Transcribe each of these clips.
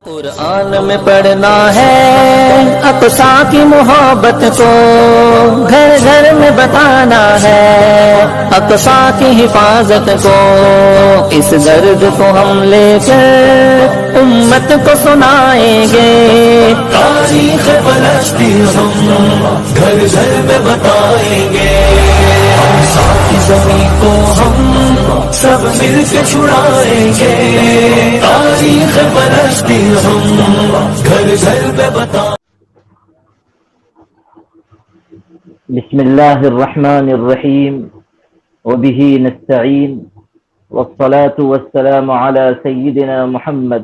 قرآن میں پڑھنا ہے اقصا کی محبت کو، گھر گھر میں بتانا ہے اقصا کی حفاظت کو، اس درد کو ہم لے کر امت کو سنائیں گے، تاریخ فلسطین ہم گھر گھر میں بتائیں گے، اقصا کی زمین کو ہم سب مل کے چھڑائیں گے، تاریخ فلسطین ہم گھر گھر میں بتائیں۔ بسم اللہ الرحمن الرحیم وبه نستعین والصلاة والسلام على سیدنا محمد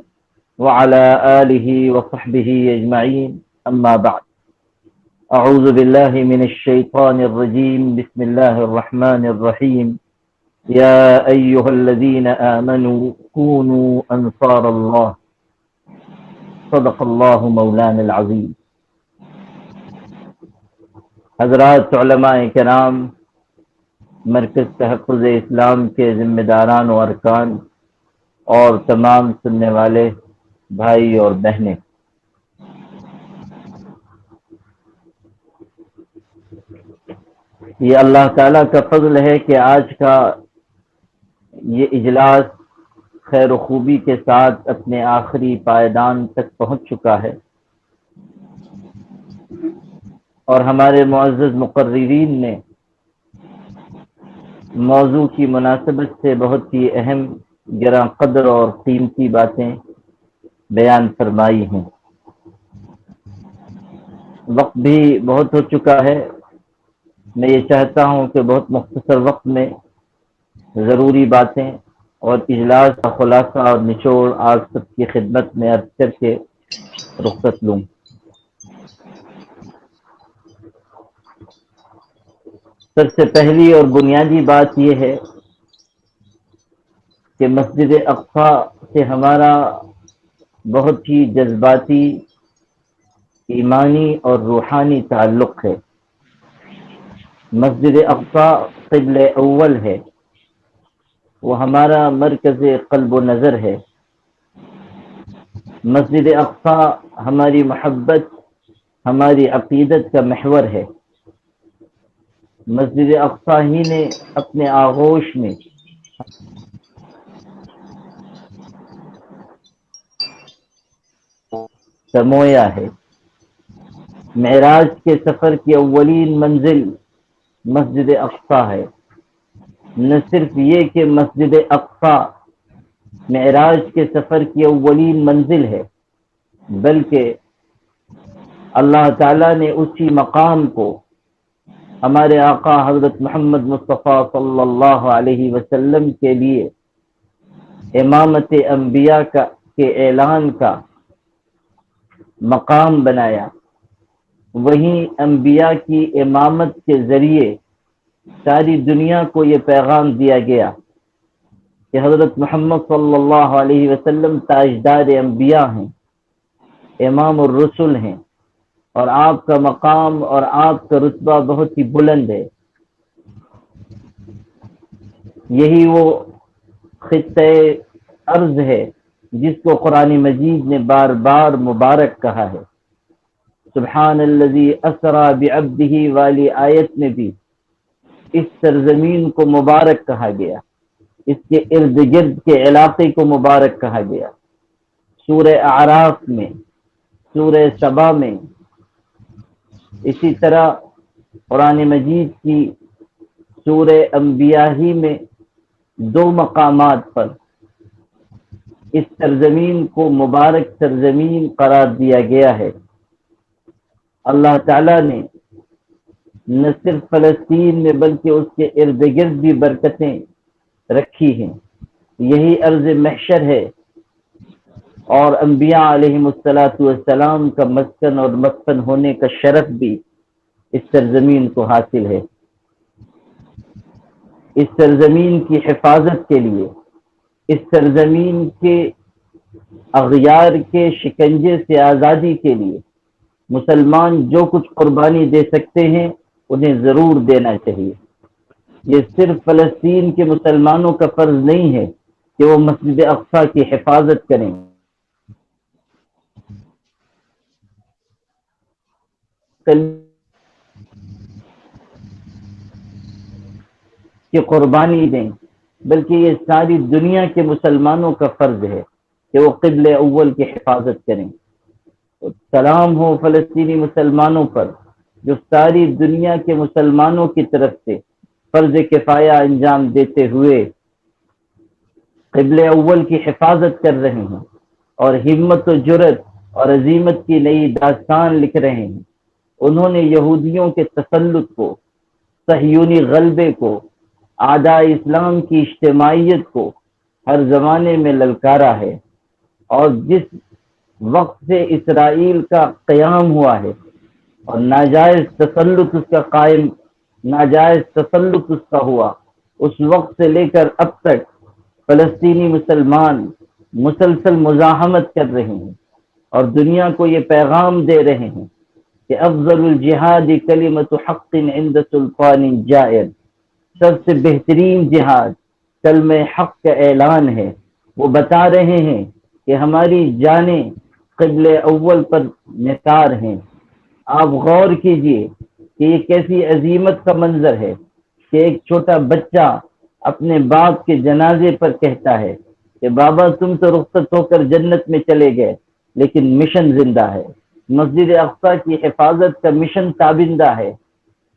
وعلى آلہ وصحبہ اجمعین، اما بعد، اعوذ باللہ من الشیطان الرجیم، بسم اللہ الرحمن الرحیم، یا ایہا الذین آمنوا کونوا انصار اللہ، صدق اللہ مولانا العظیم۔ حضرات علماء کرام، مرکز تحفظ اسلام کے ذمہ داران و ارکان اور تمام سننے والے بھائی اور بہنیں، یہ اللہ تعالیٰ کا فضل ہے کہ آج کا یہ اجلاس خیر و خوبی کے ساتھ اپنے آخری پائیدان تک پہنچ چکا ہے، اور ہمارے معزز مقررین نے موضوع کی مناسبت سے بہت ہی اہم، گراں قدر اور قیمتی باتیں بیان فرمائی ہیں۔ وقت بھی بہت ہو چکا ہے، میں یہ چاہتا ہوں کہ بہت مختصر وقت میں ضروری باتیں اور اجلاس کا خلاصہ اور نچوڑ آپ سب کی خدمت میں عرض کر کے رخصت لوں۔ سب سے پہلی اور بنیادی بات یہ ہے کہ مسجد اقصی سے ہمارا بہت ہی جذباتی، ایمانی اور روحانی تعلق ہے۔ مسجد اقصی قبل اول ہے، وہ ہمارا مرکز قلب و نظر ہے۔ مسجد اقصی ہماری محبت، ہماری عقیدت کا محور ہے۔ مسجد اقصی ہی نے اپنے آغوش میں سمویا ہے۔ معراج کے سفر کی اولین منزل مسجد اقصی ہے۔ نہ صرف یہ کہ مسجد اقصی معراج کے سفر کی اولین منزل ہے، بلکہ اللہ تعالیٰ نے اسی مقام کو ہمارے آقا حضرت محمد مصطفیٰ صلی اللہ علیہ وسلم کے لیے امامت انبیاء کے اعلان کا مقام بنایا۔ وہیں انبیاء کی امامت کے ذریعے ساری دنیا کو یہ پیغام دیا گیا کہ حضرت محمد صلی اللہ علیہ وسلم تاجدار انبیاء ہیں، امام الرسل ہیں، اور آپ کا مقام اور آپ کا رتبہ بہت ہی بلند ہے۔ یہی وہ خطۂ ارض ہے جس کو قرآن مجید نے بار بار مبارک کہا ہے۔ سبحان الذی اسریٰ بعبدہ والی آیت میں بھی اس سرزمین کو مبارک کہا گیا، اس کے ارد گرد کے علاقے کو مبارک کہا گیا۔ سورہ اعراف میں، سورہ سبا میں، اسی طرح قرآن مجید کی سورہ انبیاء ہی میں دو مقامات پر اس سرزمین کو مبارک سرزمین قرار دیا گیا ہے۔ اللہ تعالیٰ نے نہ صرف فلسطین میں بلکہ اس کے ارد گرد بھی برکتیں رکھی ہیں۔ یہی ارض محشر ہے، اور انبیاء علیہم السلام کا مسکن اور مسکن ہونے کا شرف بھی اس سرزمین کو حاصل ہے۔ اس سرزمین کی حفاظت کے لیے، اس سرزمین کے اغیار کے شکنجے سے آزادی کے لیے مسلمان جو کچھ قربانی دے سکتے ہیں انہیں ضرور دینا چاہیے۔ یہ صرف فلسطین کے مسلمانوں کا فرض نہیں ہے کہ وہ مسجد اقصی کی حفاظت کریں، کی قربانی دیں، بلکہ یہ ساری دنیا کے مسلمانوں کا فرض ہے کہ وہ قبلہ اول کی حفاظت کریں۔ سلام ہو فلسطینی مسلمانوں پر جو ساری دنیا کے مسلمانوں کی طرف سے فرض کفایہ انجام دیتے ہوئے قبلہ اول کی حفاظت کر رہے ہیں اور ہمت و جرت اور عزیمت کی نئی داستان لکھ رہے ہیں۔ انہوں نے یہودیوں کے تسلط کو، صہیونی غلبے کو، اعداء اسلام کی اجتماعیت کو ہر زمانے میں للکارا ہے، اور جس وقت سے اسرائیل کا قیام ہوا ہے اور ناجائز تسلط اس کا ہوا، اس وقت سے لے کر اب تک فلسطینی مسلمان مسلسل مزاحمت کر رہے ہیں اور دنیا کو یہ پیغام دے رہے ہیں کہ افضل الجہاد کلمۃ حق عند سلطان جائر، سب سے بہترین جہاد کلمہ حق کا اعلان ہے۔ وہ بتا رہے ہیں کہ ہماری جانیں قبلہ اول پر نثار ہیں۔ آپ غور کیجئے کہ یہ کیسی عظیمت کا منظر ہے کہ ایک چھوٹا بچہ اپنے باپ کے جنازے پر کہتا ہے کہ بابا تم تو رخصت ہو کر جنت میں چلے گئے لیکن مشن زندہ ہے۔ مسجد اقصی کی حفاظت کا مشن تابندہ ہے۔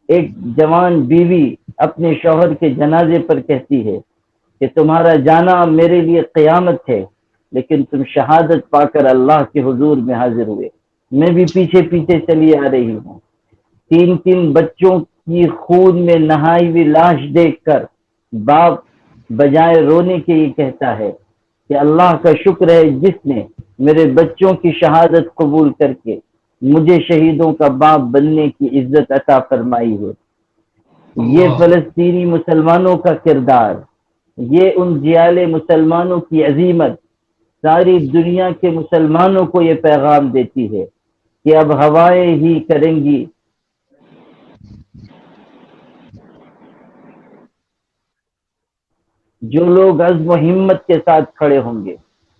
ایک جوان بیوی اپنے شوہر کے جنازے پر کہتی ہے کہ تمہارا جانا میرے لیے قیامت ہے، لیکن تم شہادت پا کر اللہ کے حضور میں حاضر ہوئے، میں بھی پیچھے پیچھے چلی آ رہی ہوں۔ تین تین بچوں کی خون میں نہائی ہوئی لاش دیکھ کر باپ بجائے رونے کے یہ کہتا ہے کہ اللہ کا شکر ہے جس نے میرے بچوں کی شہادت قبول کر کے مجھے شہیدوں کا باپ بننے کی عزت عطا فرمائی ہے۔ یہ فلسطینی مسلمانوں کا کردار، یہ ان جیال مسلمانوں کی عظیمت ساری دنیا کے مسلمانوں کو یہ پیغام دیتی ہے کہ اب ہوائیں ہی کریں گی جو لوگ عزم و ہمت کے ساتھ کھڑے ہوں گے،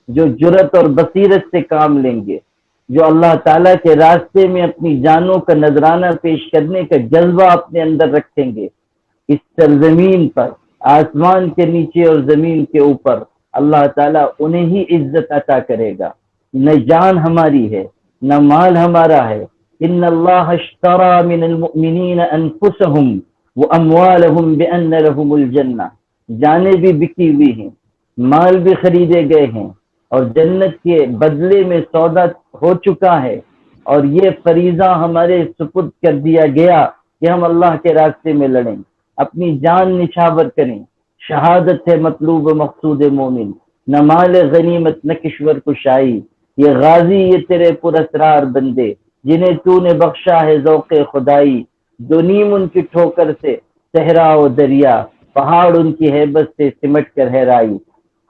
جو جرت اور بصیرت سے کام لیں گے، جو اللہ تعالیٰ کے راستے میں اپنی جانوں کا نذرانہ پیش کرنے کا جذبہ اپنے اندر رکھیں گے، اس سرزمین پر، آسمان کے نیچے اور زمین کے اوپر اللہ تعالیٰ انہیں ہی عزت عطا کرے گا۔ نہ جان ہماری ہے، نہ مال ہمارا ہے۔ ان اللہ اشترى من المؤمنین انفسهم واموالهم بان لهم الجنہ، جانیں بھی بکی ہوئی ہیں، مال بھی خریدے گئے ہیں، اور جنت کے بدلے میں سودا ہو چکا ہے، اور یہ فریضہ ہمارے سپرد کر دیا گیا کہ ہم اللہ کے راستے میں لڑیں، اپنی جان نچھاور کریں۔ شہادت ہے مطلوب و مقصود مومن، نہ مال غنیمت نہ کشور کشائی۔ یہ غازی، یہ تیرے پر اسرار بندے جنہیں تو نے بخشا ہے ذوق خدائی، دو نیم ان کی ٹھوکر سے صحرا و دریا، پہاڑ ان کی ہیبت سے سمٹ کر ہرائی۔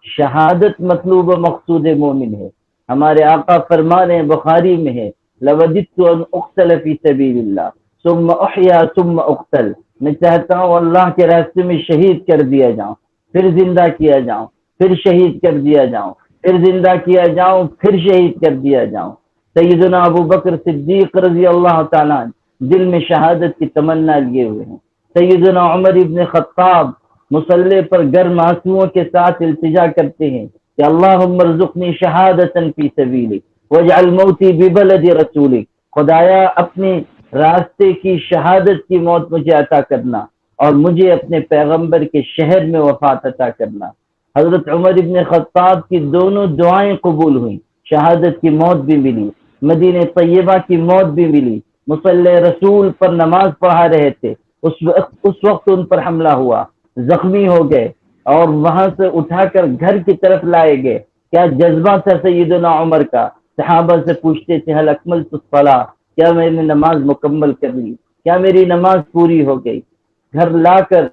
شہادت مطلوب و مقصود مومن ہے۔ ہمارے آقا فرما رہے ہیں، بخاری میں ہے، لوددت ان اقتل فی سبیل اللہ ثم احیا ثم اقتل، میں چاہتا ہوں اللہ کے راستے میں شہید کر دیا جاؤں، پھر زندہ کیا جاؤں، پھر شہید کر دیا جاؤں، پھر زندہ کیا جاؤں، پھر شہید کر دیا جاؤں۔ سیدنا ابو بکر صدیق رضی اللہ تعالیٰ دل میں شہادت کی تمنا لیے ہوئے ہیں۔ سیدنا عمر ابن خطاب مصلی پر گرم آنسوؤں کے ساتھ التجا کرتے ہیں کہ اللہم ارزقنی شہادتا فی سبیلک واجعل موتی ببلد رسولک، خدایا اپنے راستے کی شہادت کی موت مجھے عطا کرنا اور مجھے اپنے پیغمبر کے شہر میں وفات عطا کرنا۔ حضرت عمر ابن خطاب کی دونوں دعائیں قبول ہوئیں، شہادت کی موت بھی ملی، مدینہ طیبہ کی موت بھی ملی۔ مصلی رسول پر نماز پڑھا رہے تھے، اس وقت ان پر حملہ ہوا، زخمی ہو گئے اور وہاں سے اٹھا کر گھر کی طرف لائے گئے۔ کیا جذبہ تھا سیدنا عمر کا! صحابہ سے پوچھتے تھے حل اکملت الصلاۃ، کیا میں نے نماز مکمل کر لی، کیا میری نماز پوری ہو گئی؟ گھر لا کر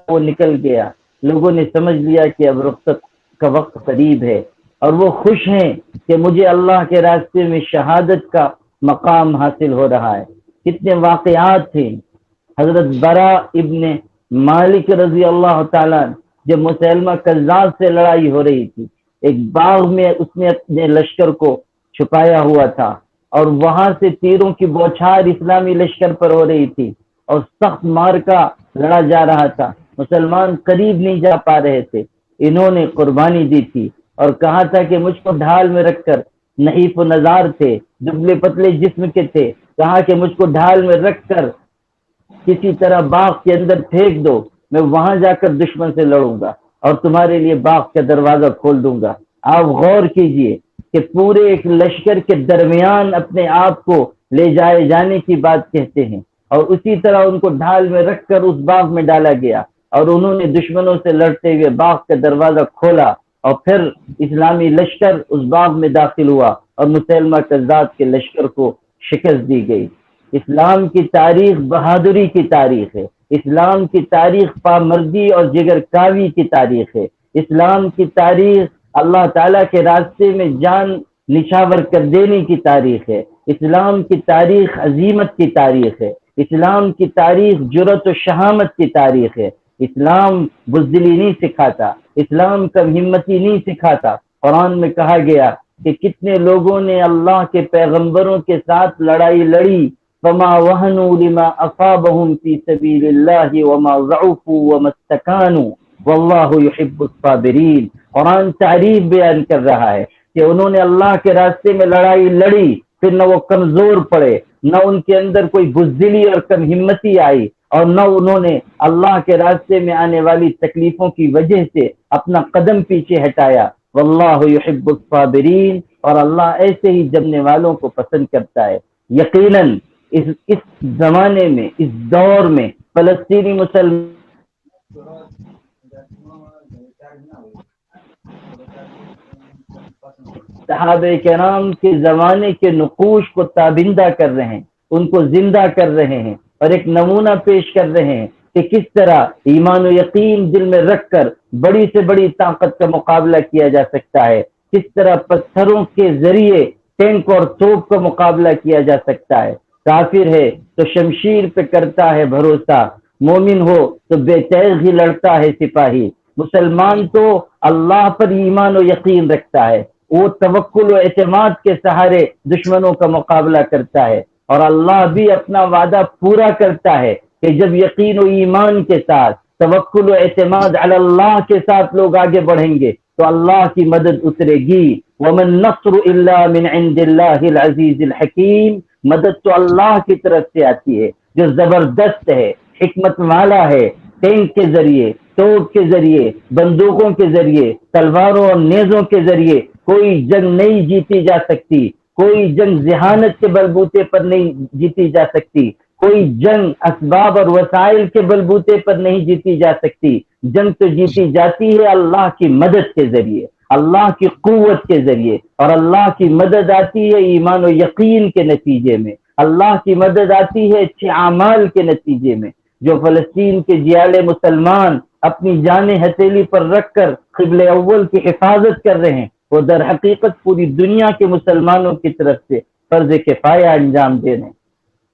وہ نکل گیا، لوگوں نے سمجھ لیا کہ اب رخصت کا وقت قریب ہے، اور وہ خوش ہیں کہ مجھے اللہ کے راستے میں شہادت کا مقام حاصل ہو رہا ہے۔ کتنے واقعات تھے۔ حضرت برا ابن مالک رضی اللہ تعالیٰ، جب مسلمہ کذاب سے لڑائی ہو رہی تھی، ایک باغ میں اس نے اپنے لشکر کو چھپایا ہوا تھا، اور وہاں سے تیروں کی بوچھار اسلامی لشکر پر ہو رہی تھی اور سخت مارکا لڑا جا رہا تھا، مسلمان قریب نہیں جا پا رہے تھے۔ انہوں نے قربانی دی تھی اور کہا تھا کہ مجھ کو ڈھال میں رکھ کر، نحیف و نزار تھے، دبلے پتلے جسم کے تھے، کہا کہ مجھ کو ڈھال میں رکھ کر کسی طرح باغ کے اندر پھینک دو، میں وہاں جا کر دشمن سے لڑوں گا اور تمہارے لیے باغ کا دروازہ کھول دوں گا۔ آپ غور کیجئے کہ پورے ایک لشکر کے درمیان اپنے آپ کو لے جائے جانے کی بات کہتے ہیں، اور اسی طرح ان کو ڈھال میں رکھ کر اس باغ میں ڈالا گیا اور انہوں نے دشمنوں سے لڑتے ہوئے باغ کا دروازہ کھولا، اور پھر اسلامی لشکر اس باغ میں داخل ہوا اور مسلمہ کذاب کے لشکر کو شکست دی گئی۔ اسلام کی تاریخ بہادری کی تاریخ ہے، اسلام کی تاریخ پامردی اور جگر کاوی کی تاریخ ہے، اسلام کی تاریخ اللہ تعالیٰ کے راستے میں جان نچھاور کر دینے کی تاریخ ہے، اسلام کی تاریخ عظیمت کی تاریخ ہے، اسلام کی تاریخ جرأت و شہامت کی تاریخ ہے۔ اسلام بزدلی نہیں سکھاتا، اسلام کم ہمتی نہیں سکھاتا۔ قرآن میں کہا گیا کہ کتنے لوگوں نے اللہ کے پیغمبروں کے ساتھ لڑائی لڑی، فما وهنوا لما اصابهم في سبيل الله وما ضعفوا وما استكانوا والله يحب الصابرين۔ قرآن تعریف بیان کر رہا ہے کہ انہوں نے اللہ کے راستے میں لڑائی لڑی، پھر نہ وہ کمزور پڑے، نہ ان کے اندر کوئی بزدلی اور کم ہمتی آئی، اور نہ انہوں نے اللہ کے راستے میں آنے والی تکلیفوں کی وجہ سے اپنا قدم پیچھے ہٹایا۔ واللہ یحب الصابرین، اور اللہ ایسے ہی جمنے والوں کو پسند کرتا ہے۔ یقیناً اس زمانے میں، اس دور میں فلسطینی مسلمان صحابہ کرام کے زمانے کے نقوش کو تابندہ کر رہے ہیں، ان کو زندہ کر رہے ہیں اور ایک نمونہ پیش کر رہے ہیں کہ کس طرح ایمان و یقین دل میں رکھ کر بڑی سے بڑی طاقت کا مقابلہ کیا جا سکتا ہے، کس طرح پتھروں کے ذریعے ٹینک اور توپ کا مقابلہ کیا جا سکتا ہے۔ کافر ہے تو شمشیر پہ کرتا ہے بھروسہ، مومن ہو تو بے تیغ ہی لڑتا ہے سپاہی۔ مسلمان تو اللہ پر ایمان و یقین رکھتا ہے، وہ توکل و اعتماد کے سہارے دشمنوں کا مقابلہ کرتا ہے، اور اللہ بھی اپنا وعدہ پورا کرتا ہے کہ جب یقین و ایمان کے ساتھ، توکل و اعتماد علی اللہ کے ساتھ لوگ آگے بڑھیں گے تو اللہ کی مدد اترے گی۔ وَمَن نَّصْرُ إِلَّا مِنْ عِنْدِ اللَّهِ الْعَزِيزِ الْحَكِيمِ، مدد تو اللہ کی طرف سے آتی ہے جو زبردست ہے، حکمت والا ہے۔ ٹینک کے ذریعے، توپ کے ذریعے، بندوقوں کے ذریعے، تلواروں اور نیزوں کے ذریعے کوئی جنگ نہیں جیتی جا سکتی، کوئی جنگ ذہانت کے بلبوتے پر نہیں جیتی جا سکتی، کوئی جنگ اسباب اور وسائل کے بلبوتے پر نہیں جیتی جا سکتی۔ جنگ تو جیتی جاتی ہے اللہ کی مدد کے ذریعے، اللہ کی قوت کے ذریعے، اور اللہ کی مدد آتی ہے ایمان و یقین کے نتیجے میں، اللہ کی مدد آتی ہے اچھے اعمال کے نتیجے میں۔ جو فلسطین کے جیالے مسلمان اپنی جانیں ہتھیلی پر رکھ کر قبل اول کی حفاظت کر رہے ہیں، وہ در حقیقت پوری دنیا کے مسلمانوں کی طرف سے فرض کفایہ انجام دے رہے ہیں۔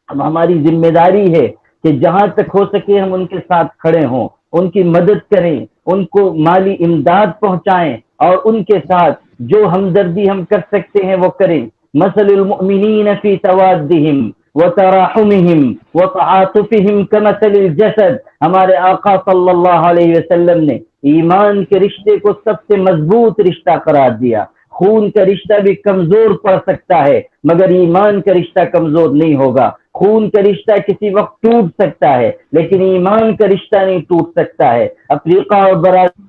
اب ہماری ذمہ داری ہے کہ جہاں تک ہو سکے ہم ان کے ساتھ کھڑے ہوں، ان کی مدد کریں، ان کو مالی امداد پہنچائیں، اور ان کے ساتھ جو ہمدردی ہم کر سکتے ہیں وہ کریں۔ مثل المؤمنین فی توادہم وتراحمہم وتعاطفہم کمثل الجسد، ہمارے آقا صلی اللہ علیہ وسلم نے ایمان کے رشتے کو سب سے مضبوط رشتہ قرار دیا۔ خون کا رشتہ بھی کمزور پڑ سکتا ہے مگر ایمان کا رشتہ کمزور نہیں ہوگا۔ خون کا رشتہ کسی وقت ٹوٹ سکتا ہے لیکن ایمان کا رشتہ نہیں ٹوٹ سکتا ہے۔ افریقہ اور برازیل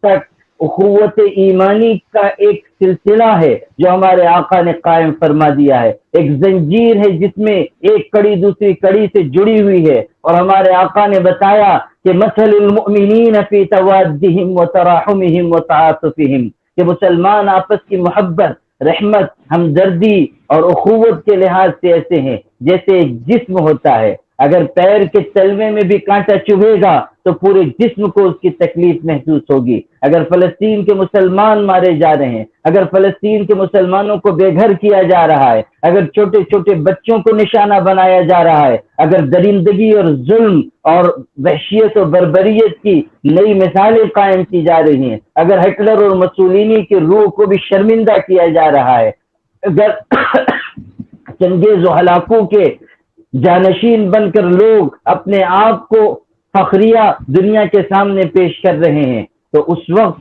تک اخوت ایمانی کا ایک سلسلہ ہے جو ہمارے آقا نے قائم فرما دیا ہے، ایک زنجیر ہے جس میں ایک کڑی دوسری کڑی سے جڑی ہوئی ہے، اور ہمارے آقا نے بتایا کہ مثل المؤمنین فی توادہم وتراحمہم وتعاطفہم، کہ مسلمان آپس کی محبت، رحمت، ہمدردی اور اخوت کے لحاظ سے ایسے ہیں جیسے ایک جسم ہوتا ہے۔ اگر پیر کے تلوے میں بھی کانٹا چبھے گا تو پورے جسم کو اس کی تکلیف محسوس ہوگی. اگر فلسطین کے مسلمان مارے جا رہے ہیں، اگر فلسطین کے مسلمانوں کو بے گھر کیا جا رہا ہے، اگر چھوٹے چھوٹے بچوں کو نشانہ بنایا جا رہا ہے، اگر درندگی اور ظلم اور وحشیت و بربریت کی نئی مثالیں قائم کی جا رہی ہیں، اگر ہٹلر اور مسولینی کی روح کو بھی شرمندہ کیا جا رہا ہے، اگر چنگیز و ہلاکو کے جانشین بن کر لوگ اپنے آپ کو فخریہ دنیا کے سامنے پیش کر رہے ہیں، تو اس وقت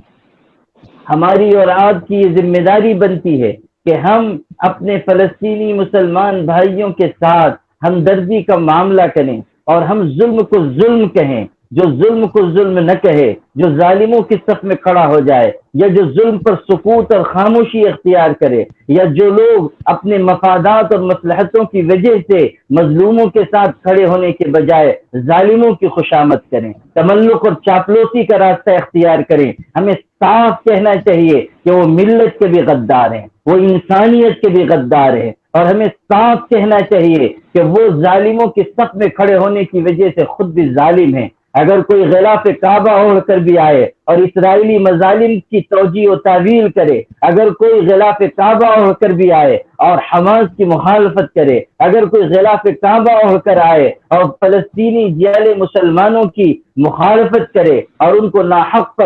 ہماری اور آپ کی یہ ذمہ داری بنتی ہے کہ ہم اپنے فلسطینی مسلمان بھائیوں کے ساتھ ہمدردی کا معاملہ کریں اور ہم ظلم کو ظلم کہیں. جو ظلم کو ظلم نہ کہے، جو ظالموں کی صف میں کھڑا ہو جائے، یا جو ظلم پر سکوت اور خاموشی اختیار کرے، یا جو لوگ اپنے مفادات اور مصلحتوں کی وجہ سے مظلوموں کے ساتھ کھڑے ہونے کے بجائے ظالموں کی خوشامد کریں، تملق اور چاپلوسی کا راستہ اختیار کریں، ہمیں صاف کہنا چاہیے کہ وہ ملت کے بھی غدار ہیں، وہ انسانیت کے بھی غدار ہیں، اور ہمیں صاف کہنا چاہیے کہ وہ ظالموں کی صف میں کھڑے ہونے کی وجہ سے خود بھی ظالم ہیں. اگر کوئی غلاف کعبہ اوڑھ کر بھی آئے اور اسرائیلی مظالم کی توجیہ و تعویل کرے، اگر کوئی غلاف کعبہ اوڑھ کر بھی آئے اور حماس کی مخالفت کرے، اگر کوئی غلاف کعبہ اوڑھ کر آئے اور فلسطینی جیل مسلمانوں کی مخالفت کرے اور ان کو ناحق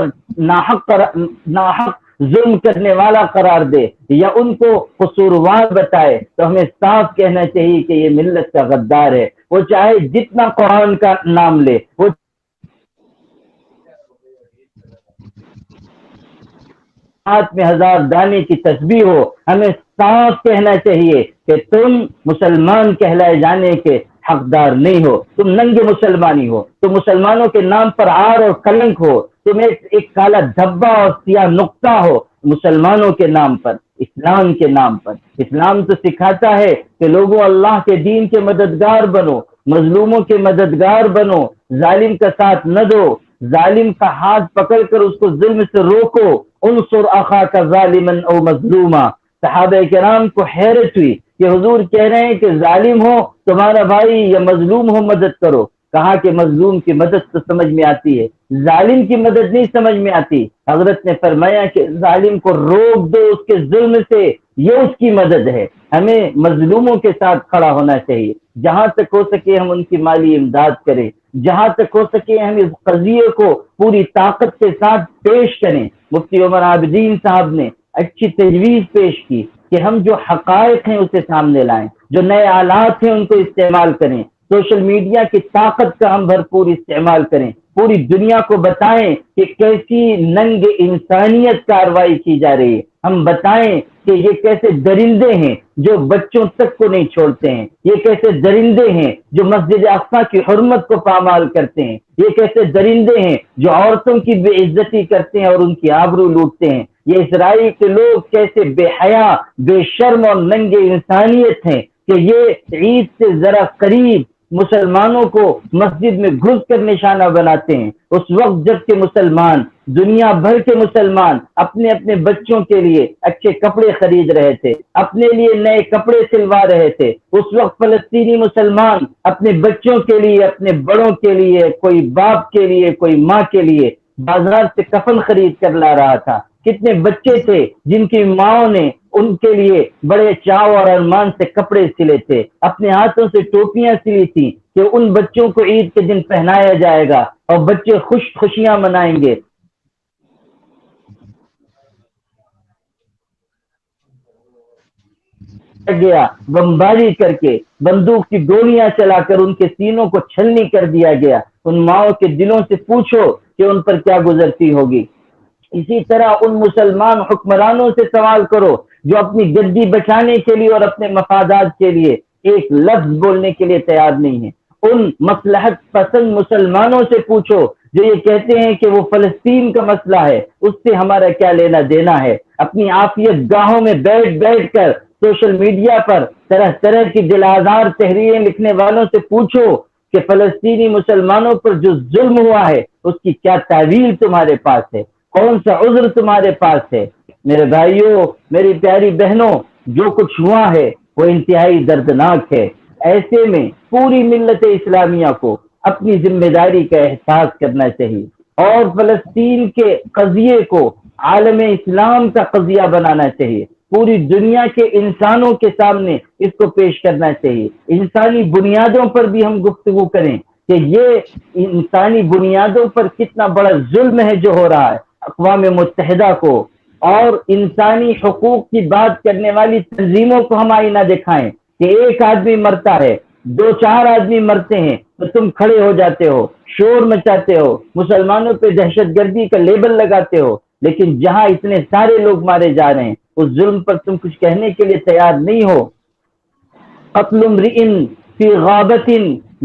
ظلم کرنے والا قرار دے یا ان کو قصوروار بتائے، تو ہمیں صاف کہنا چاہیے کہ یہ ملت کا غدار ہے. وہ چاہے جتنا قرآن کا نام لے، وہ ہاتھ میں 1000 دانے کی تسبیح ہو، ہمیں صاف کہنا چاہیے کہ تم مسلمان کہلائے جانے کے حقدار نہیں ہو، تم ننگے مسلمانی ہو، تم مسلمانوں کے نام پر عار اور کلنک ہو، تم ایک کالا دھبا اور سیاہ نقطہ ہو مسلمانوں کے نام پر، اسلام کے نام پر. اسلام تو سکھاتا ہے کہ لوگوں اللہ کے دین کے مددگار بنو، مظلوموں کے مددگار بنو، ظالم کا ساتھ نہ دو، ظالم کا ہاتھ پکڑ کر اس کو ظلم سے روکو. انصر اخاک ظالما او مظلوما. صحابہ کرام کو حیرت ہوئی کہ حضور کہہ رہے ہیں کہ ظالم ہو تمہارا بھائی یا مظلوم ہو مدد کرو. کہا کہ مظلوم کی مدد تو سمجھ میں آتی ہے، ظالم کی مدد نہیں سمجھ میں آتی. حضرت نے فرمایا کہ ظالم کو روک دو اس کے ظلم سے، یہ اس کی مدد ہے. ہمیں مظلوموں کے ساتھ کھڑا ہونا چاہیے، جہاں تک ہو سکے ہم ان کی مالی امداد کریں، جہاں تک ہو سکے ہم اس قضیے کو پوری طاقت کے ساتھ پیش کریں. مفتی عمر عابدین صاحب نے اچھی تجویز پیش کی کہ ہم جو حقائق ہیں اسے سامنے لائیں، جو نئے آلات ہیں ان کو استعمال کریں، سوشل میڈیا کی طاقت کا ہم بھرپور استعمال کریں، پوری دنیا کو بتائیں کہ کیسی ننگ انسانیت کارروائی کی جا رہی ہے. ہم بتائیں کہ یہ کیسے درندے ہیں جو بچوں تک کو نہیں چھوڑتے ہیں، یہ کیسے درندے ہیں جو مسجد اقصی کی حرمت کو پامال کرتے ہیں، یہ کیسے درندے ہیں جو عورتوں کی بے عزتی کرتے ہیں اور ان کی آبرو لوٹتے ہیں. یہ اسرائیل کے لوگ کیسے بے حیا، بے شرم اور ننگے انسانیت ہیں کہ یہ عید سے ذرا قریب مسلمانوں کو مسجد میں گھس کر نشانہ بناتے ہیں، اس وقت جب کہ مسلمان، دنیا بھر کے مسلمان اپنے اپنے بچوں کے لیے اچھے کپڑے خرید رہے تھے، اپنے لیے نئے کپڑے سلوا رہے تھے. اس وقت فلسطینی مسلمان اپنے بچوں کے لیے، اپنے بڑوں کے لیے، کوئی باپ کے لیے، کوئی ماں کے لیے بازار سے کفن خرید کر لا رہا تھا. کتنے بچے تھے جن کی ماؤں نے ان کے لیے بڑے چاو اور ارمان سے کپڑے سلے تھے، اپنے ہاتھوں سے ٹوپیاں سلی تھی کہ ان بچوں کو عید کے دن پہنایا جائے گا اور بچے خوشیاں منائیں گے. گیا بمباری کر کے، بندوق کی گولیاں چلا کر ان کے سینوں کو چھلنی کر دیا گیا. ان ماؤں کے دلوں سے پوچھو کہ ان پر کیا گزرتی ہوگی. اسی طرح ان مسلمان حکمرانوں سے سوال کرو جو اپنی گدی بچانے کے لیے اور اپنے مفادات کے لیے ایک لفظ بولنے کے لیے تیار نہیں ہیں. ان مصلحت پسند مسلمانوں سے پوچھو جو یہ کہتے ہیں کہ وہ فلسطین کا مسئلہ ہے، اس سے ہمارا کیا لینا دینا ہے. اپنی عافیت گاہوں میں بیٹھ بیٹھ کر سوشل میڈیا پر طرح طرح کی دل آزار تحریریں لکھنے والوں سے پوچھو کہ فلسطینی مسلمانوں پر جو ظلم ہوا ہے اس کی کیا تعویل تمہارے پاس ہے، کون سا عذر تمہارے پاس ہے. میرے بھائیوں، میری پیاری بہنوں، جو کچھ ہوا ہے وہ انتہائی دردناک ہے. ایسے میں پوری ملت اسلامیہ کو اپنی ذمہ داری کا احساس کرنا چاہیے اور فلسطین کے قضیے کو عالم اسلام کا قضیہ بنانا چاہیے، پوری دنیا کے انسانوں کے سامنے اس کو پیش کرنا چاہیے، انسانی بنیادوں پر بھی ہم گفتگو کریں کہ یہ انسانی بنیادوں پر کتنا بڑا ظلم ہے جو ہو رہا ہے۔ اقوام متحدہ کو اور انسانی حقوق کی بات کرنے والی تنظیموں کو ہم آئینہ دکھائیں کہ ایک آدمی مرتا ہے، دو چار آدمی مرتے ہیں تو تم کھڑے ہو جاتے ہو، شور مچاتے ہو، مسلمانوں پہ دہشت گردی کا لیبل لگاتے ہو، لیکن جہاں اتنے سارے لوگ مارے جا رہے ہیں اس ظلم پر تم کچھ کہنے کے لیے تیار نہیں ہو۔ قتل امرئ فی غابت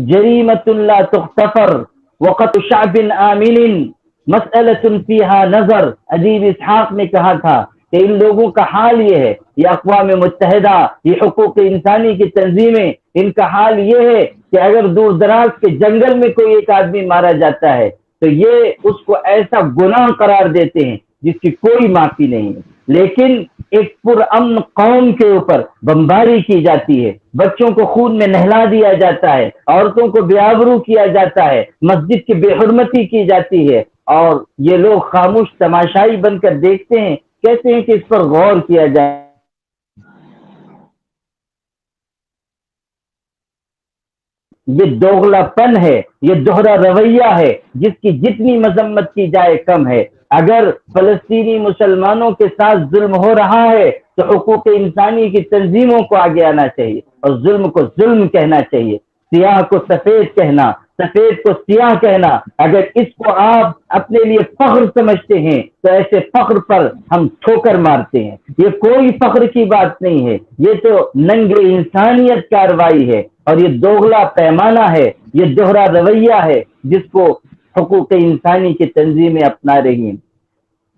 جریمۃ لا تغتفر وقتل شعب آمن مسئلۃ فیہا نظر۔ ادیب اسحاق نے کہا تھا کہ ان لوگوں کا حال یہ ہے، یہ اقوام متحدہ، یہ حقوق انسانی کی تنظیمیں، ان کا حال یہ ہے کہ اگر دور دراز کے جنگل میں کوئی ایک آدمی مارا جاتا ہے تو یہ اس کو ایسا گناہ قرار دیتے ہیں جس کی کوئی معافی نہیں ہے، لیکن ایک پرامن قوم کے اوپر بمباری کی جاتی ہے، بچوں کو خون میں نہلا دیا جاتا ہے، عورتوں کو بے آبرو کیا جاتا ہے، مسجد کی بے حرمتی کی جاتی ہے، اور یہ لوگ خاموش تماشائی بن کر دیکھتے ہیں، کہتے ہیں کہ اس پر غور کیا جائے۔ یہ دوغلا پن ہے، یہ دوہرا رویہ ہے جس کی جتنی مذمت کی جائے کم ہے۔ اگر فلسطینی مسلمانوں کے ساتھ ظلم ہو رہا ہے تو حقوق انسانی کی تنظیموں کو آگے آنا چاہیے اور ظلم کو ظلم کہنا چاہیے، سیاہ کو سفید کہنا، سفید کو سیاہ کہنا۔ اگر اس کو آپ اپنے لیے فخر سمجھتے ہیں تو ایسے فخر پر ہم ٹھوکر مارتے ہیں۔ یہ کوئی فخر کی بات نہیں ہے، یہ تو ننگ انسانیت کارروائی ہے اور یہ دوغلا پیمانہ ہے، یہ دوہرا رویہ ہے جس کو حقوق انسانی کی تنظیمیں اپنا رہی ہیں۔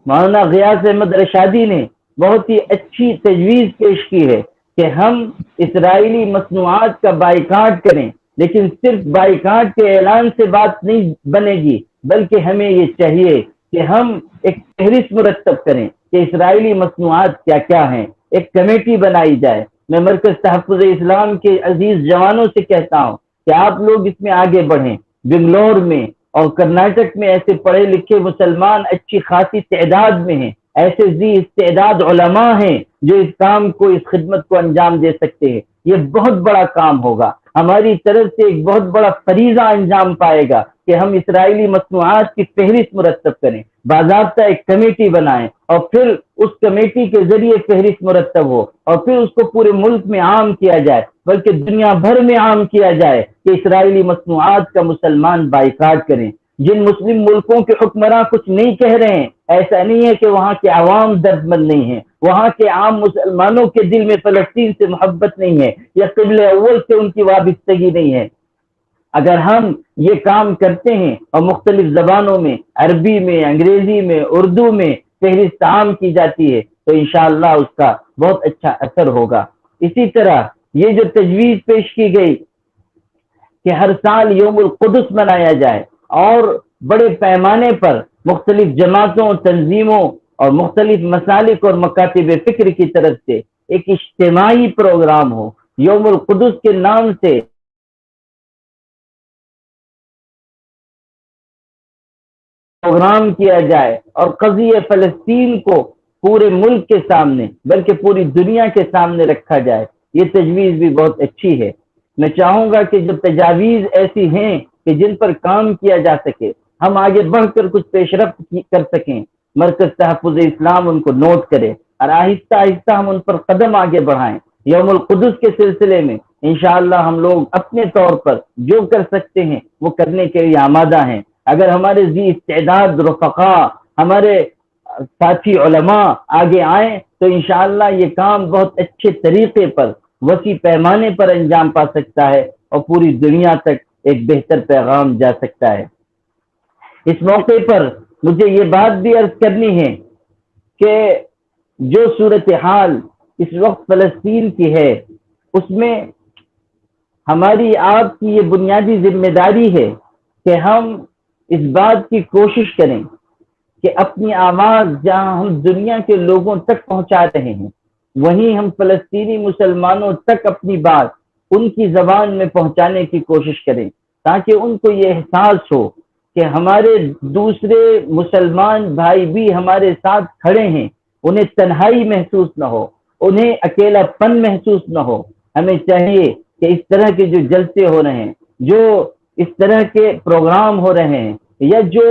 مولانا غیاث احمد رشادی نے بہت ہی اچھی تجویز پیش کی ہے کہ ہم اسرائیلی مصنوعات کا بائیکاٹ کریں، لیکن صرف بائیکاٹ کے اعلان سے بات نہیں بنے گی، بلکہ ہمیں یہ چاہیے کہ ہم ایک فہرست مرتب کریں کہ اسرائیلی مصنوعات کیا کیا ہیں، ایک کمیٹی بنائی جائے۔ میں مرکز تحفظ اسلام کے عزیز جوانوں سے کہتا ہوں کہ آپ لوگ اس میں آگے بڑھیں۔ بنگلور میں اور کرناٹک میں ایسے پڑھے لکھے مسلمان اچھی خاصی تعداد میں ہیں، ایسے ذی استعداد علماء ہیں جو اس کام کو، اس خدمت کو انجام دے سکتے ہیں۔ یہ بہت بڑا کام ہوگا، ہماری طرف سے ایک بہت بڑا فریضہ انجام پائے گا کہ ہم اسرائیلی مصنوعات کی فہرست مرتب کریں، باضابطہ ایک کمیٹی بنائیں اور پھر اس کمیٹی کے ذریعے فہرست مرتب ہو اور پھر اس کو پورے ملک میں عام کیا جائے، بلکہ دنیا بھر میں عام کیا جائے کہ اسرائیلی مصنوعات کا مسلمان بائیکاٹ کریں۔ جن مسلم ملکوں کے حکمراں کچھ نہیں کہہ رہے ہیں، ایسا نہیں ہے کہ وہاں کے عوام درد مند نہیں ہیں، وہاں کے عام مسلمانوں کے دل میں فلسطین سے محبت نہیں ہے یا قبلہ اول سے ان کی وابستگی نہیں ہے۔ اگر ہم یہ کام کرتے ہیں اور مختلف زبانوں میں، عربی میں، انگریزی میں، اردو میں فہرست عام کی جاتی ہے تو انشاءاللہ اس کا بہت اچھا اثر ہوگا۔ اسی طرح یہ جو تجویز پیش کی گئی کہ ہر سال یوم القدس منایا جائے اور بڑے پیمانے پر مختلف جماعتوں، تنظیموں اور مختلف مسالک اور مکاتب فکر کی طرف سے ایک اجتماعی پروگرام ہو، یوم القدس کے نام سے پروگرام کیا جائے اور قضیہ فلسطین کو پورے ملک کے سامنے بلکہ پوری دنیا کے سامنے رکھا جائے۔ یہ تجویز بھی بہت اچھی ہے۔ میں چاہوں گا کہ جو تجاویز ایسی ہیں کہ جن پر کام کیا جا سکے، ہم آگے بڑھ کر کچھ پیش رفت کر سکیں، مرکز تحفظ اسلام ان کو نوٹ کرے اور آہستہ آہستہ ہم ان پر قدم آگے بڑھائیں۔ یوم القدس کے سلسلے میں انشاءاللہ ہم لوگ اپنے طور پر جو کر سکتے ہیں وہ کرنے کے لیے آمادہ ہیں۔ اگر ہمارے ذی استعداد رفقا، ہمارے ساتھی علماء آگے آئیں تو انشاءاللہ یہ کام بہت اچھے طریقے پر، وسیع پیمانے پر انجام پا سکتا ہے اور پوری دنیا تک ایک بہتر پیغام جا سکتا ہے۔ اس موقع پر مجھے یہ بات بھی عرض کرنی ہے کہ جو صورتحال اس وقت فلسطین کی ہے اس میں ہماری آپ کی یہ بنیادی ذمہ داری ہے کہ ہم اس بات کی کوشش کریں کہ اپنی آواز جہاں ہم دنیا کے لوگوں تک پہنچا رہے ہیں وہیں ہم فلسطینی مسلمانوں تک اپنی بات ان کی زبان میں پہنچانے کی کوشش کریں، تاکہ ان کو یہ احساس ہو کہ ہمارے دوسرے مسلمان بھائی بھی ہمارے ساتھ کھڑے ہیں، انہیں تنہائی محسوس نہ ہو، انہیں اکیلا پن محسوس نہ ہو۔ ہمیں چاہیے کہ اس طرح کے جو جلسے ہو رہے ہیں، جو اس طرح کے پروگرام ہو رہے ہیں، یا جو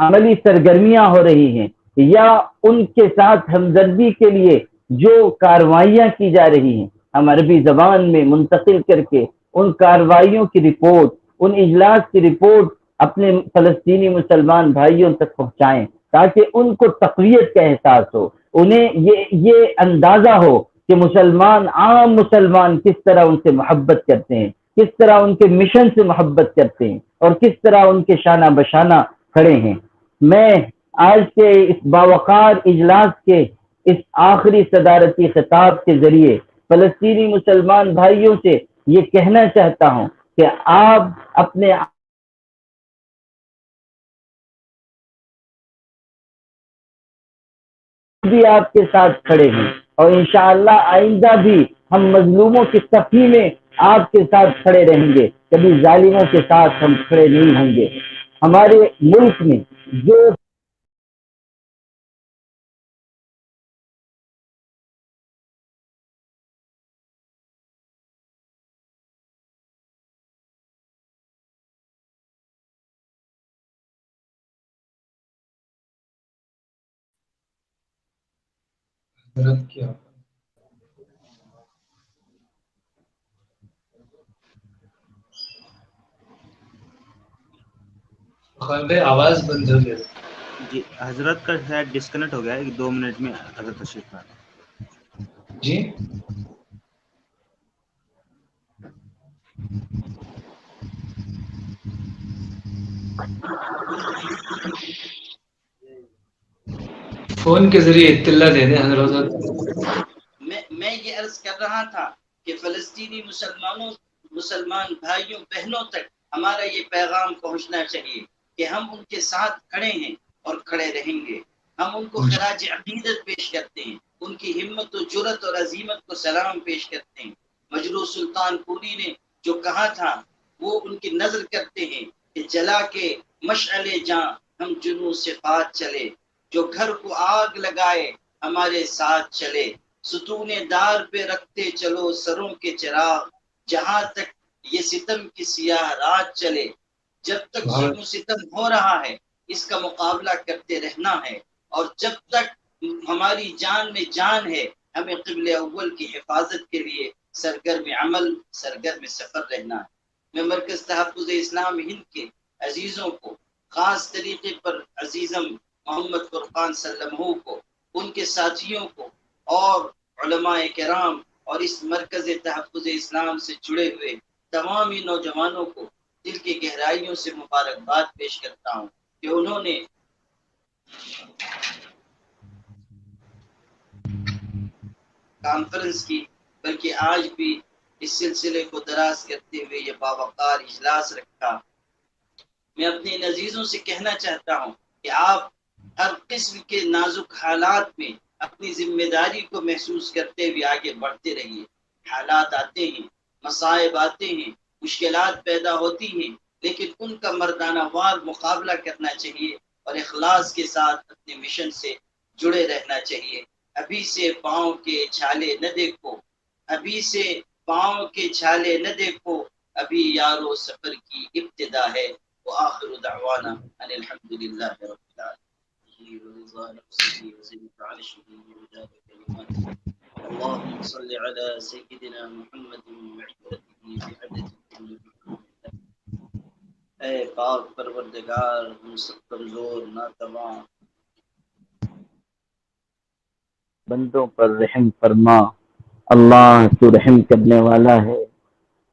عملی سرگرمیاں ہو رہی ہیں، یا ان کے ساتھ ہمدردی کے لیے جو کارروائیاں کی جا رہی ہیں، ہم عربی زبان میں منتقل کر کے ان کارروائیوں کی رپورٹ، ان اجلاس کی رپورٹ اپنے فلسطینی مسلمان بھائیوں تک پہنچائیں، تاکہ ان کو تقویت کا احساس ہو، انہیں یہ اندازہ ہو کہ مسلمان، عام مسلمان کس طرح ان سے محبت کرتے ہیں، کس طرح ان کے مشن سے محبت کرتے ہیں، اور کس طرح ان کے شانہ بشانہ کھڑے ہیں۔ میں آج کے اس باوقار اجلاس کے اس آخری صدارتی خطاب کے ذریعے فلسطینی مسلمان بھائیوں سے یہ کہنا چاہتا ہوں کہ آپ اپنے بھی آپ کے ساتھ کھڑے ہیں، اور انشاءاللہ آئندہ بھی ہم مظلوموں کی صفی میں آپ کے ساتھ کھڑے رہیں گے، کبھی ظالموں کے ساتھ ہم کھڑے نہیں ہوں گے۔ ہمارے ملک میں جو حضرت کیا خان بھائی آواز بند ہو گیا جی حضرت کا شاید ڈسکنیکٹ ہو گیا ہے، 2 منٹ میں حضرت تشریف لا رہے ہیں۔ جی فون کے ذریعے اطلاع دے دیں حضرت۔ میں یہ عرض کر رہا تھا کہ فلسطینی مسلمان بھائیوں بہنوں تک ہمارا یہ پیغام پہنچنا چاہیے کہ ہم ان کے ساتھ کھڑے ہیں اور کھڑے رہیں گے۔ ہم ان کو خراج عقیدت پیش کرتے ہیں، ان کی ہمت و جرت اور عزیمت کو سلام پیش کرتے ہیں۔ مجروح سلطان پوری نے جو کہا تھا وہ ان کی نظر کرتے ہیں کہ جلا کے مشعل جاں ہم جنوں سے بات چلے، جو گھر کو آگ لگائے ہمارے ساتھ چلے، ستون دار پہ رکھتے چلو سروں کے چراغ، جہاں تک یہ ستم کی سیاہ رات چلے۔ جب تک ظلم و ستم ہو رہا ہے اس کا مقابلہ کرتے رہنا ہے، اور جب تک ہماری جان میں جان ہے ہمیں قبل اول کی حفاظت کے لیے سرگرم عمل، سرگرم سفر رہنا ہے۔ میں مرکز تحفظ اسلام ہند کے عزیزوں کو، خاص طریقے پر عزیزم محمد فرقان سلمہ کو، ان کے ساتھیوں کو، اور علماء کرام اور اس مرکز تحفظ اسلام سے جڑے ہوئے تمام ہی نوجوانوں کو دل کی گہرائیوں سے مبارکباد پیش کرتا ہوں کہ انہوں نے کانفرنس کی، بلکہ آج بھی اس سلسلے کو دراز کرتے ہوئے یہ باوقار اجلاس رکھا۔ میں اپنے ان عزیزوں سے کہنا چاہتا ہوں کہ آپ ہر قسم کے نازک حالات میں اپنی ذمہ داری کو محسوس کرتے ہوئے آگے بڑھتے رہیے۔ حالات آتے ہیں، مصائب آتے ہیں، مشکلات پیدا ہوتی ہیں، لیکن ان کا مردانہ وار مقابلہ کرنا چاہیے اور اخلاص کے ساتھ اپنے مشن سے جڑے رہنا چاہیے۔ ابھی سے پاؤں کے چھالے نہ دیکھو، ابھی سے پاؤں کے چھالے نہ دیکھو، ابھی یارو سفر کی ابتدا ہے۔ وآخر دعوانا ان الحمدللہ رب العالمین۔ اللهم صل على سيدنا محمد وعزته بعدد كل محمد۔ اے پاک پروردگار، ہم سب کمزور ناتواں بندوں پر رحم فرما۔ اللہ تو رحم کرنے والا ہے،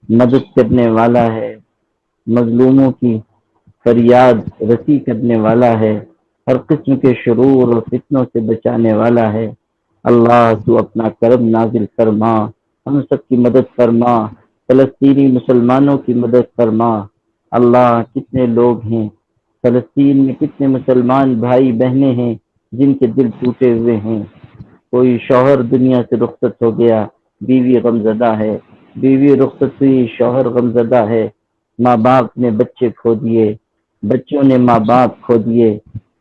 مدد کرنے والا ہے، مظلوموں کی فریاد رسی کرنے والا ہے، ہر قسم کے شرور اور فتنوں سے بچانے والا ہے۔ اللہ تو اپنا کرم نازل فرما، ہم سب کی مدد فرما، فلسطینی مسلمانوں کی مدد فرما۔ اللہ کتنے لوگ ہیں فلسطین میں، کتنے مسلمان بھائی بہنیں ہیں جن کے دل ٹوٹے ہوئے ہیں، کوئی شوہر دنیا سے رخصت ہو گیا، بیوی غمزدہ ہے، بیوی رخصت ہوئی، شوہر غمزدہ ہے، ماں باپ نے بچے کھو دیے، بچوں نے ماں باپ کھو دیے،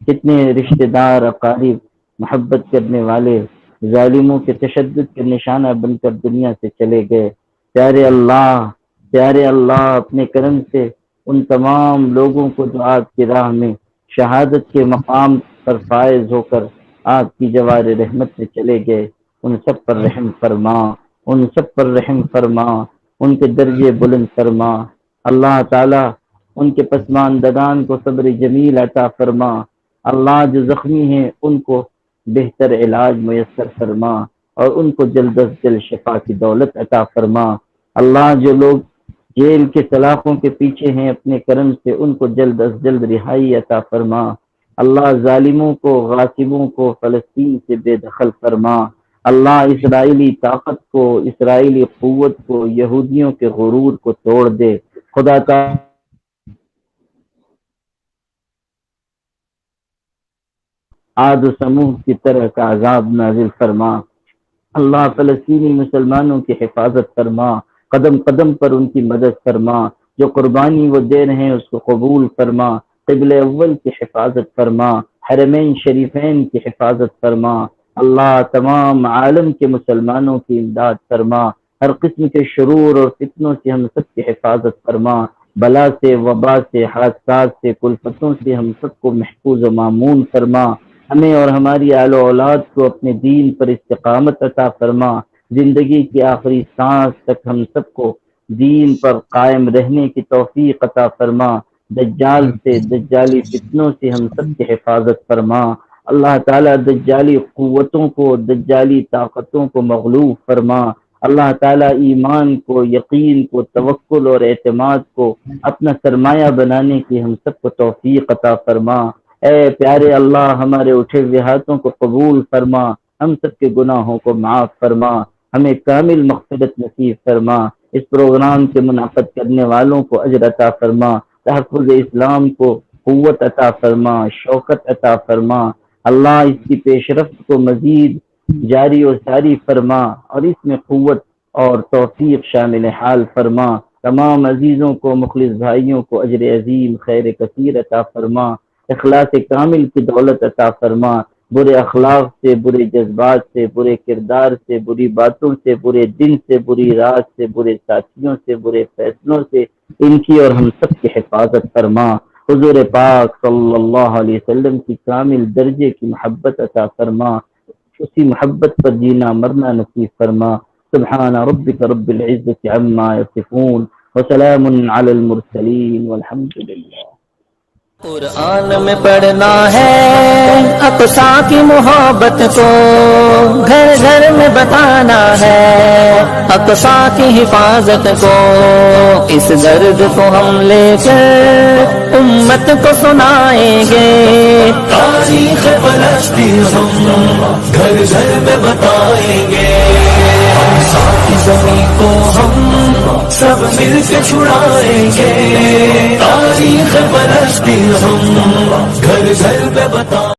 کتنے رشتہ دار اقارب محبت کرنے والے ظالموں کے تشدد کے نشانہ بن کر دنیا سے چلے گئے۔ پیارے اللہ اپنے کرم سے ان تمام لوگوں کو جو آپ کی راہ میں شہادت کے مقام پر فائز ہو کر آپ کی جوار رحمت سے چلے گئے، ان سب پر رحم فرما، ان سب پر رحم فرما، ان کے درجے بلند فرما۔ اللہ تعالی ان کے پسماندگان کو صبر جمیل عطا فرما۔ اللہ جو زخمی ہیں ان کو بہتر علاج میسر فرما اور ان کو جلد از جلد شفا کی دولت عطا فرما۔ اللہ جو لوگ جیل کے سلاخوں کے پیچھے ہیں اپنے کرم سے ان کو جلد از جلد رہائی عطا فرما۔ اللہ ظالموں کو، غاصبوں کو فلسطین سے بے دخل فرما۔ اللہ اسرائیلی طاقت کو، اسرائیلی قوت کو، یہودیوں کے غرور کو توڑ دے۔ خدا کا عاد و سمود کی طرح کا عذاب نازل فرما۔ اللہ فلسطینی مسلمانوں کی حفاظت فرما، قدم قدم پر ان کی مدد فرما، جو قربانی وہ دے رہے ہیں اس کو قبول فرما، قبل اول کی حفاظت فرما، حرمین شریفین کی حفاظت فرما۔ اللہ تمام عالم کے مسلمانوں کی امداد فرما، ہر قسم کے شرور اور فتنوں سے ہم سب کی حفاظت فرما، بلا سے، وبا سے، حادثات سے، کلفتوں سے ہم سب کو محفوظ و مامون فرما۔ ہمیں اور ہماری آل و اولاد کو اپنے دین پر استقامت عطا فرما، زندگی کی آخری سانس تک ہم سب کو دین پر قائم رہنے کی توفیق عطا فرما۔ دجال سے، دجالی فتنوں سے ہم سب کی حفاظت فرما۔ اللہ تعالیٰ دجالی قوتوں کو، دجالی طاقتوں کو مغلوب فرما۔ اللہ تعالیٰ ایمان کو، یقین کو، توکل اور اعتماد کو اپنا سرمایہ بنانے کی ہم سب کو توفیق عطا فرما۔ اے پیارے اللہ ہمارے اٹھے ہوئے ہاتھوں کو قبول فرما، ہم سب کے گناہوں کو معاف فرما، ہمیں کامل مغفرت نصیب فرما۔ اس پروگرام کے منعقد کرنے والوں کو اجر عطا فرما، تحفظ اسلام کو قوت عطا فرما، شوکت عطا فرما۔ اللہ اس کی پیش رفت کو مزید جاری و ساری فرما اور اس میں قوت اور توفیق شامل حال فرما۔ تمام عزیزوں کو، مخلص بھائیوں کو اجر عظیم، خیر کثیر عطا فرما، اخلاص کامل کی دولت عطا فرما۔ برے اخلاق سے، برے جذبات سے، برے کردار سے، بری باتوں سے، برے دن سے، بری رات سے، برے ساتھیوں سے، برے فیصلوں سے ان کی اور ہم سب کی حفاظت فرما۔ حضور پاک صلی اللہ علیہ وسلم کی کامل درجے کی محبت عطا فرما، اسی محبت پر جینا مرنا نصیب فرما۔ سبحان ربک رب العزت عما یصفون وسلام علی المرسلین والحمد للہ۔ قرآن میں پڑھنا ہے اقصا کی محبت کو، گھر گھر میں بتانا ہے اقصا کی حفاظت کو، اس درد کو ہم لے کر امت کو سنائیں گے، تاریخ فلسطین ہم گھر گھر میں بتائیں گے، اقصا کی زمین کو ہم سب مل کے چھڑائیں گے، تاریخ فلسطین ہم گھر گھر میں بتائیں